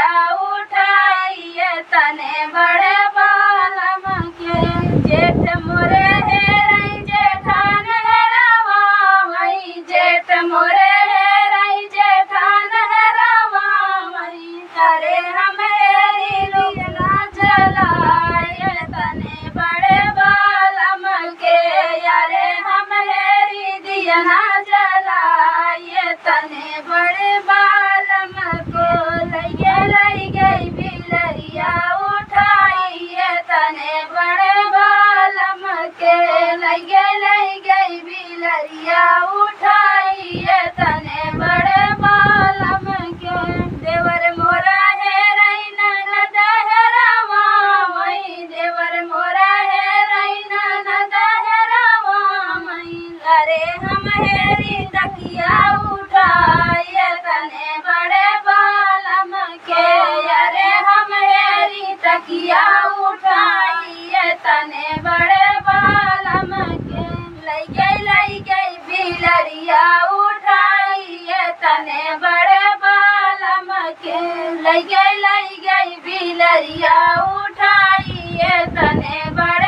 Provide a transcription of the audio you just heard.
बिलरिया उठाइए तने बड़े बालम के। जेठ मोरे हेरई जेठान हेरवा मई, जेठ मोरे हेरई जेठान हेरवा मई। अरे हमेरी लुगना जलाए तने बड़े बालम के। अरे हमेरी दियना जलाए तने बड़े बालम को। लई गई बिलरिया उठाइए तने बड़े बालम के। लई गई बिलरिया उठाइए तने बड़े बालम के। देवर मोरा हेरई ननद हेरवा मई, देवर मोरा हेरई ननद हेरवा मई। अरे हम हेरी तकिया उठाइए तने बड़े बालम के। अरे हम हेरी तकिया उठाइए तने बड़े बालम के। लई गई बिलरिया उठाइए तने बड़े बालम के। लई गई बिलरिया उठाइए तने बड़े